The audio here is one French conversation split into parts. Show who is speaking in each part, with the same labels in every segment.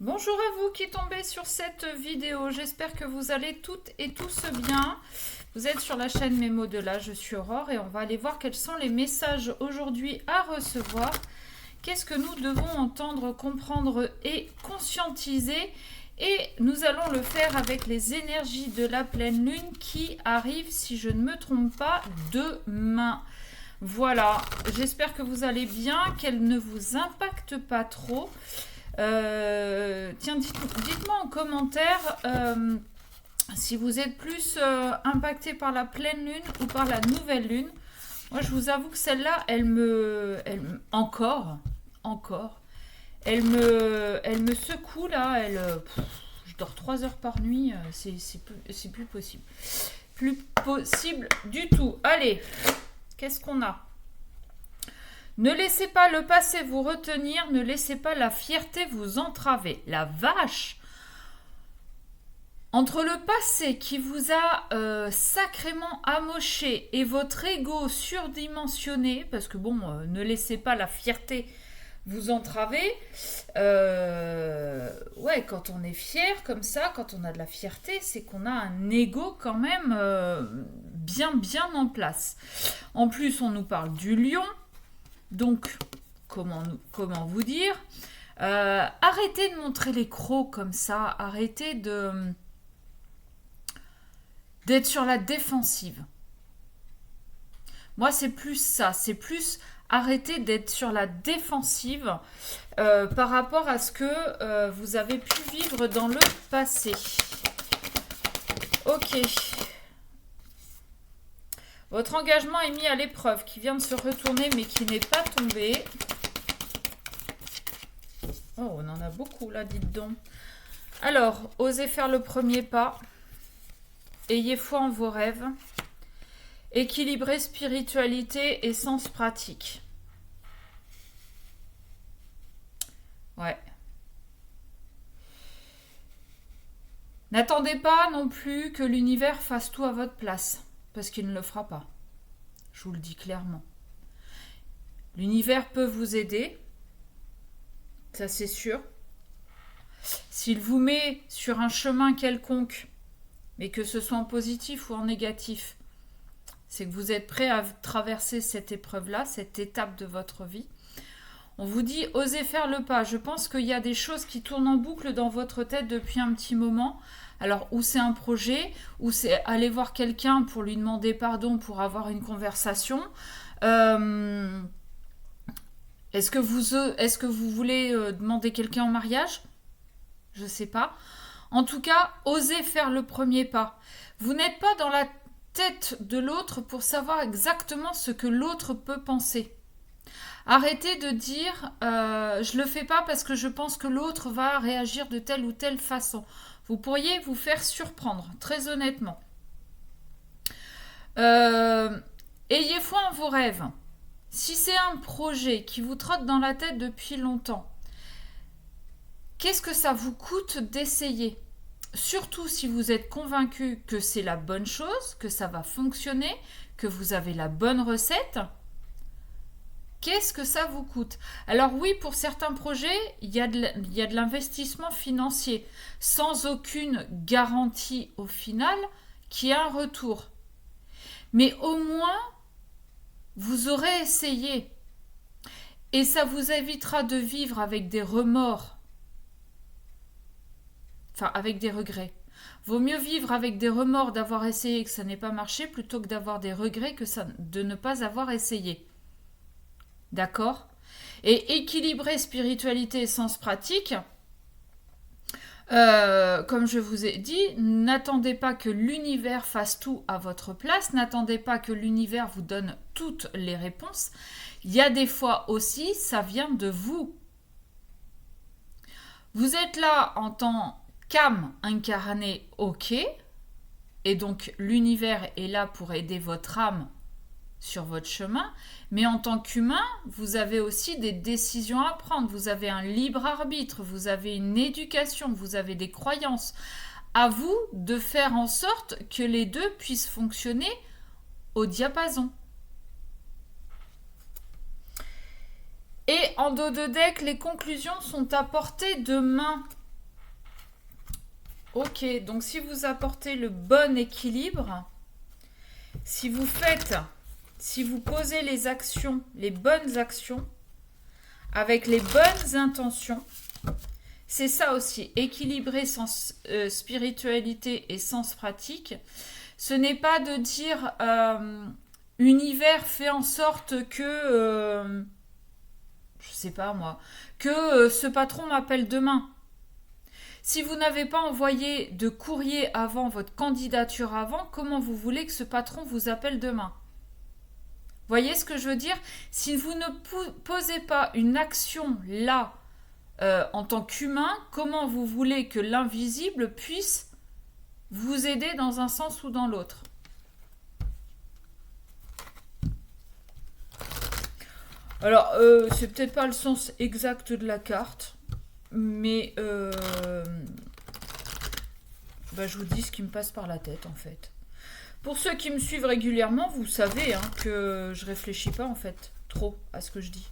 Speaker 1: Bonjour à vous qui tombez sur cette vidéo, j'espère que vous allez toutes et tous bien. Vous êtes sur la chaîne Mémo de là, je suis Aurore et on va aller voir quels sont les messages aujourd'hui à recevoir. Qu'est-ce que nous devons entendre, comprendre et conscientiser? Et nous allons le faire avec les énergies de la pleine lune qui arrive, si je ne me trompe pas, demain. Voilà, j'espère que vous allez bien, qu'elle ne vous impacte pas trop. Tiens, dites-moi en commentaire si vous êtes plus impacté par la pleine lune ou par la nouvelle lune. Moi, je vous avoue que celle-là, elle me elle me secoue là. Je dors 3 heures par nuit, c'est plus possible. Plus possible du tout. Allez, qu'est-ce qu'on a ? Ne laissez pas le passé vous retenir, ne laissez pas la fierté vous entraver. La vache! Entre le passé qui vous a sacrément amoché et votre ego surdimensionné, parce que bon, ne laissez pas la fierté vous entraver. Ouais, quand on est fier comme ça, quand on a de la fierté, c'est qu'on a un ego quand même bien en place. En plus, on nous parle du lion. Donc, comment vous dire, arrêtez de montrer les crocs comme ça, arrêtez d'être sur la défensive. Moi, c'est plus ça, c'est plus arrêter d'être sur la défensive par rapport à ce que vous avez pu vivre dans le passé. Ok. Votre engagement est mis à l'épreuve, qui vient de se retourner mais qui n'est pas tombé. Oh, on en a beaucoup là, dites donc. Alors, osez faire le premier pas. Ayez foi en vos rêves. Équilibrez spiritualité et sens pratique. Ouais. N'attendez pas non plus que l'univers fasse tout à votre place. Parce qu'il ne le fera pas. Je vous le dis clairement. L'univers peut vous aider. Ça, c'est sûr. S'il vous met sur un chemin quelconque, mais que ce soit en positif ou en négatif, c'est que vous êtes prêt à traverser cette épreuve-là, cette étape de votre vie. On vous dit, osez faire le pas. Je pense qu'il y a des choses qui tournent en boucle dans votre tête depuis un petit moment. Alors, ou c'est un projet, ou c'est aller voir quelqu'un pour lui demander pardon, pour avoir une conversation. Est-ce que vous voulez demander quelqu'un en mariage ? Je ne sais pas. En tout cas, osez faire le premier pas. Vous n'êtes pas dans la tête de l'autre pour savoir exactement ce que l'autre peut penser. Arrêtez de dire je le fais pas parce que je pense que l'autre va réagir de telle ou telle façon. Vous pourriez vous faire surprendre, très honnêtement. Ayez foi en vos rêves. Si c'est un projet qui vous trotte dans la tête depuis longtemps, qu'est-ce que ça vous coûte d'essayer ? Surtout si vous êtes convaincu que c'est la bonne chose, que ça va fonctionner, que vous avez la bonne recette. Qu'est-ce que ça vous coûte ? Alors oui, pour certains projets, il y a de l'investissement financier, sans aucune garantie au final qu'il y ait un retour. Mais au moins, vous aurez essayé. Et ça vous évitera de vivre avec des remords. Enfin, avec des regrets. Vaut mieux vivre avec des remords d'avoir essayé et que ça n'ait pas marché, plutôt que d'avoir des regrets de ne pas avoir essayé. D'accord ? Et équilibrer spiritualité et sens pratique, comme je vous ai dit, n'attendez pas que l'univers fasse tout à votre place, n'attendez pas que l'univers vous donne toutes les réponses. Il y a des fois aussi, ça vient de vous. Vous êtes là en tant qu'âme incarnée, ok, et donc l'univers est là pour aider votre âme sur votre chemin, mais en tant qu'humain, vous avez aussi des décisions à prendre, vous avez un libre arbitre, vous avez une éducation, vous avez des croyances. À vous de faire en sorte que les deux puissent fonctionner au diapason. Et en dos de deck, les conclusions sont à portée de main. Ok, donc si vous apportez le bon équilibre, si vous faites, si vous posez les actions, les bonnes actions, avec les bonnes intentions, c'est ça aussi, équilibrer sens spiritualité et sens pratique. Ce n'est pas de dire univers fait en sorte que, je sais pas moi, que ce patron m'appelle demain. Si vous n'avez pas envoyé de courrier avant votre candidature avant, comment vous voulez que ce patron vous appelle demain? Voyez ce que je veux dire? Si vous ne posez pas une action là, en tant qu'humain, comment vous voulez que l'invisible puisse vous aider dans un sens ou dans l'autre? Alors, c'est peut-être pas le sens exact de la carte, mais je vous dis ce qui me passe par la tête en fait. Pour ceux qui me suivent régulièrement, vous savez que je réfléchis pas en fait trop à ce que je dis.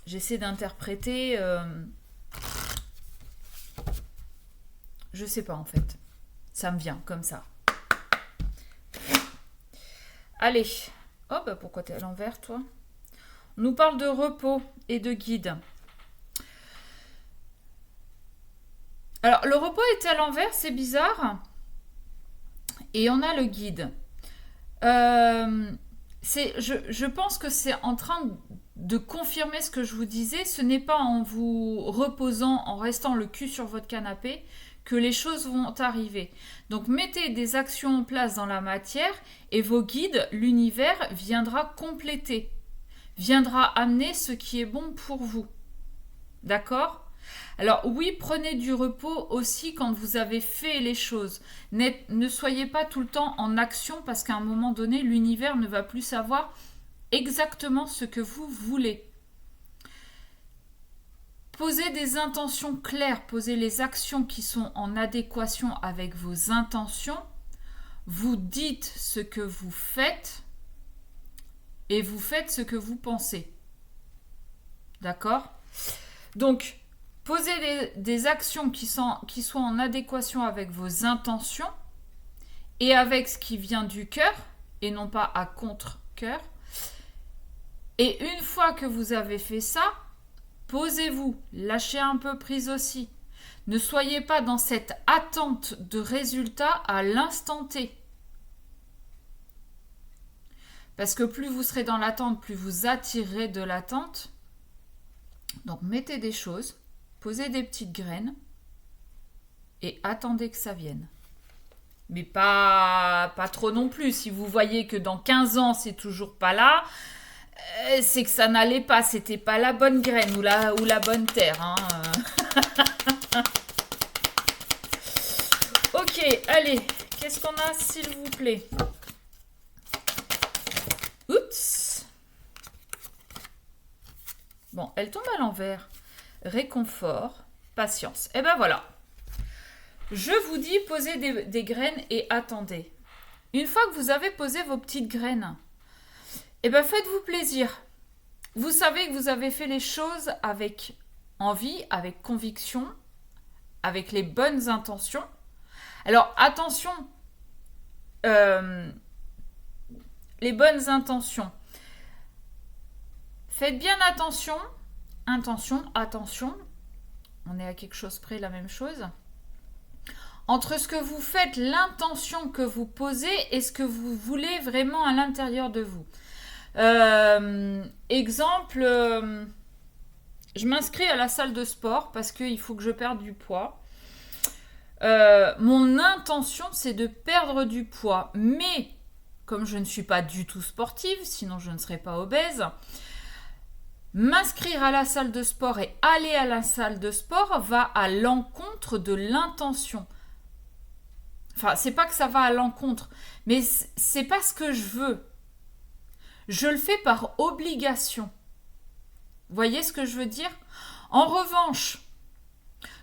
Speaker 1: J'essaie d'interpréter. Je sais pas en fait. Ça me vient comme ça. Allez. Oh bah pourquoi t'es à l'envers toi? On nous parle de repos et de guide. Alors le repos est à l'envers, c'est bizarre. Et on a le guide. Je pense que c'est en train de confirmer ce que je vous disais. Ce n'est pas en vous reposant, en restant le cul sur votre canapé, que les choses vont arriver. Donc mettez des actions en place dans la matière et vos guides, l'univers, viendra compléter, viendra amener ce qui est bon pour vous. D'accord ? Alors oui, prenez du repos aussi quand vous avez fait les choses. Ne soyez pas tout le temps en action parce qu'à un moment donné, l'univers ne va plus savoir exactement ce que vous voulez. Posez des intentions claires, posez les actions qui sont en adéquation avec vos intentions. Vous dites ce que vous faites et vous faites ce que vous pensez. D'accord ? Donc, posez des actions qui soient en adéquation avec vos intentions et avec ce qui vient du cœur et non pas à contre-cœur. Et une fois que vous avez fait ça, posez-vous, lâchez un peu prise aussi. Ne soyez pas dans cette attente de résultat à l'instant T. Parce que plus vous serez dans l'attente, plus vous attirerez de l'attente. Donc mettez des choses, posez des petites graines et attendez que ça vienne. Mais pas trop non plus. Si vous voyez que dans 15 ans, c'est toujours pas là, c'est que ça n'allait pas. C'était pas la bonne graine ou la bonne terre. Hein. Ok, allez. Qu'est-ce qu'on a, s'il vous plaît? Oups. Bon, elle tombe à l'envers. Réconfort, patience. Et ben voilà. Je vous dis, posez des graines et attendez. Une fois que vous avez posé vos petites graines, eh ben faites-vous plaisir. Vous savez que vous avez fait les choses avec envie, avec conviction, avec les bonnes intentions. Alors attention, les bonnes intentions. Faites bien attention. Attention. On est à quelque chose près, la même chose. Entre ce que vous faites, l'intention que vous posez et ce que vous voulez vraiment à l'intérieur de vous. Exemple, je m'inscris à la salle de sport parce qu'il faut que je perde du poids. Mon intention, c'est de perdre du poids. Mais, comme je ne suis pas du tout sportive, sinon je ne serais pas obèse, m'inscrire à la salle de sport et aller à la salle de sport va à l'encontre de l'intention. Enfin, c'est pas que ça va à l'encontre, mais c'est pas ce que je veux. Je le fais par obligation. Vous voyez ce que je veux dire? En revanche,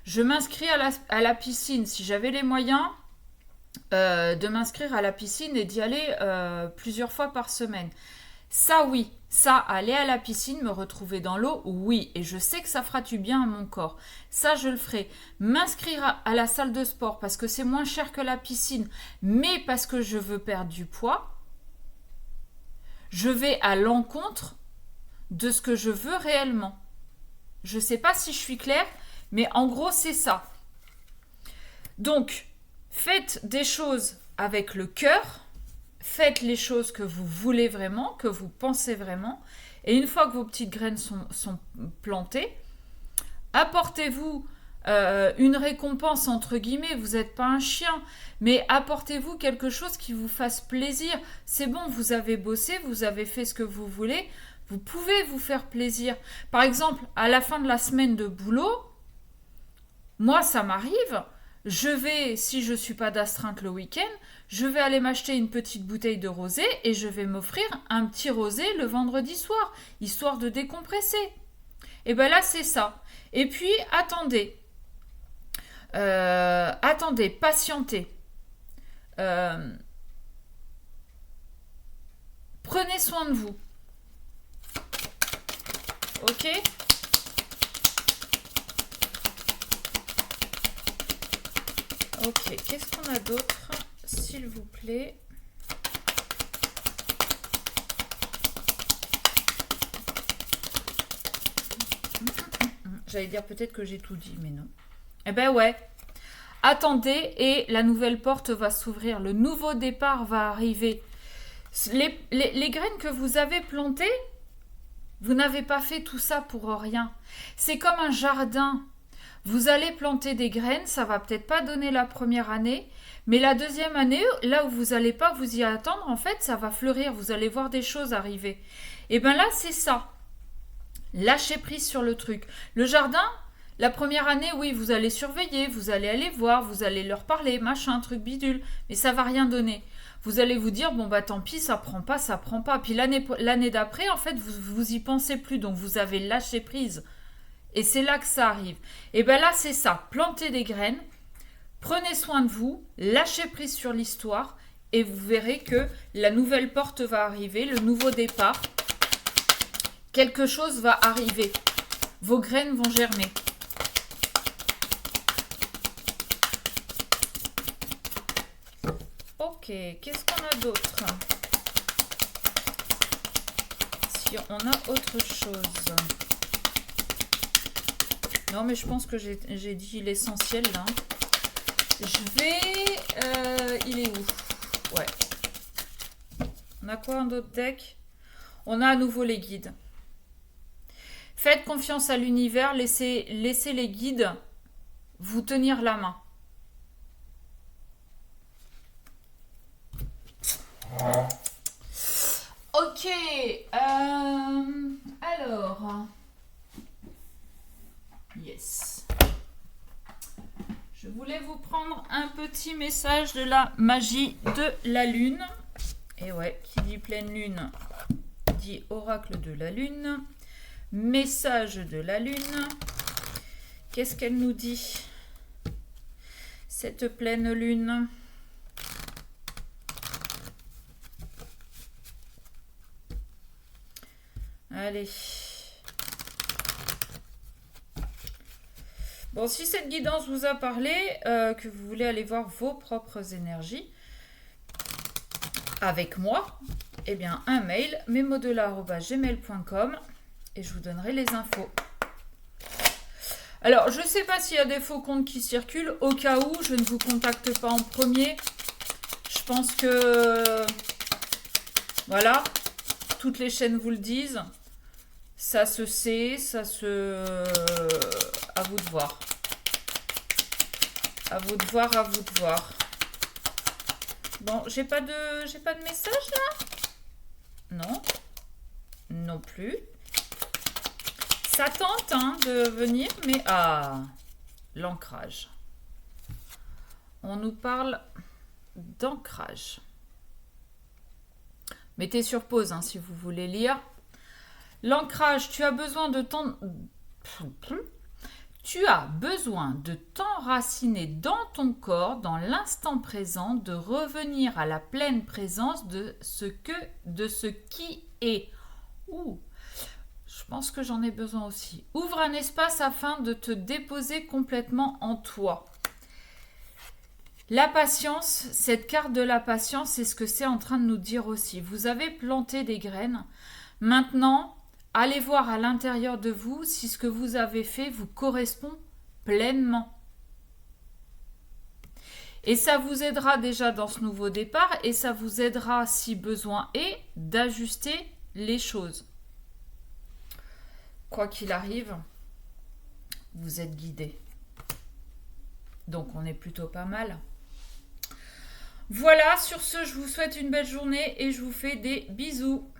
Speaker 1: je m'inscris à la piscine. Si j'avais les moyens de m'inscrire à la piscine et d'y aller plusieurs fois par semaine. Ça, oui. Ça, aller à la piscine, me retrouver dans l'eau, oui. Et je sais que ça fera du bien à mon corps. Ça, je le ferai. M'inscrire à la salle de sport parce que c'est moins cher que la piscine, mais parce que je veux perdre du poids, je vais à l'encontre de ce que je veux réellement. Je ne sais pas si je suis claire, mais en gros, c'est ça. Donc, faites des choses avec le cœur. Faites les choses que vous voulez vraiment, que vous pensez vraiment. Et une fois que vos petites graines sont plantées, apportez-vous une récompense, entre guillemets. Vous n'êtes pas un chien, mais apportez-vous quelque chose qui vous fasse plaisir. C'est bon, vous avez bossé, vous avez fait ce que vous voulez. Vous pouvez vous faire plaisir. Par exemple, à la fin de la semaine de boulot, moi, ça m'arrive. Je vais, si je ne suis pas d'astreinte le week-end, je vais aller m'acheter une petite bouteille de rosé et je vais m'offrir un petit rosé le vendredi soir, histoire de décompresser. Et bien là, c'est ça. Et puis, attendez. Attendez, patientez. Prenez soin de vous. Ok ? Ok, qu'est-ce qu'on a d'autre, s'il vous plaît? J'allais dire peut-être que j'ai tout dit, mais non. Eh ben ouais. Attendez et la nouvelle porte va s'ouvrir. Le nouveau départ va arriver. Les graines que vous avez plantées, vous n'avez pas fait tout ça pour rien. C'est comme un jardin. Vous allez planter des graines, ça va peut-être pas donner la première année, mais la deuxième année, là où vous n'allez pas vous y attendre, en fait, ça va fleurir, vous allez voir des choses arriver. Et bien là, c'est ça. Lâchez prise sur le truc. Le jardin, la première année, oui, vous allez surveiller, vous allez aller voir, vous allez leur parler, machin, truc bidule, mais ça va rien donner. Vous allez vous dire, bon bah tant pis, ça prend pas, ça prend pas. Puis l'année d'après, en fait, vous y pensez plus, donc vous avez lâché prise. Et c'est là que ça arrive. Et bien là, c'est ça. Plantez des graines, prenez soin de vous, lâchez prise sur l'histoire, et vous verrez que la nouvelle porte va arriver, le nouveau départ. Quelque chose va arriver. Vos graines vont germer. Ok, qu'est-ce qu'on a d'autre? Si on a autre chose. Non, mais je pense que j'ai dit l'essentiel là. Je vais... il est où? Ouais. On a quoi, un autre deck? On a à nouveau les guides. Faites confiance à l'univers, laissez les guides vous tenir la main. Ok. Alors... Yes. Je voulais vous prendre un petit message de la magie de la lune. Et ouais, qui dit pleine lune, dit oracle de la lune. Message de la lune. Qu'est-ce qu'elle nous dit, cette pleine lune? Allez. Bon, si cette guidance vous a parlé, que vous voulez aller voir vos propres énergies avec moi, eh bien, un mail, memodela@gmail.com, et je vous donnerai les infos. Alors, je ne sais pas s'il y a des faux comptes qui circulent. Au cas où, je ne vous contacte pas en premier. Je pense que... Voilà. Toutes les chaînes vous le disent. Ça se sait, ça se... À vous de voir. À vous de voir, à vous de voir. Bon, j'ai pas de message là? Non. Non plus. Ça tente hein, de venir, mais... Ah, l'ancrage. On nous parle d'ancrage. Mettez sur pause hein, si vous voulez lire. L'ancrage, tu as besoin de t'enraciner dans ton corps, dans l'instant présent, de revenir à la pleine présence de ce qui et. Ouh, je pense que j'en ai besoin aussi. Ouvre un espace afin de te déposer complètement en toi. La patience, cette carte de la patience, c'est ce que c'est en train de nous dire aussi. Vous avez planté des graines. Maintenant, allez voir à l'intérieur de vous si ce que vous avez fait vous correspond pleinement. Et ça vous aidera déjà dans ce nouveau départ et ça vous aidera, si besoin est, d'ajuster les choses. Quoi qu'il arrive, vous êtes guidé. Donc on est plutôt pas mal. Voilà, sur ce, je vous souhaite une belle journée et je vous fais des bisous.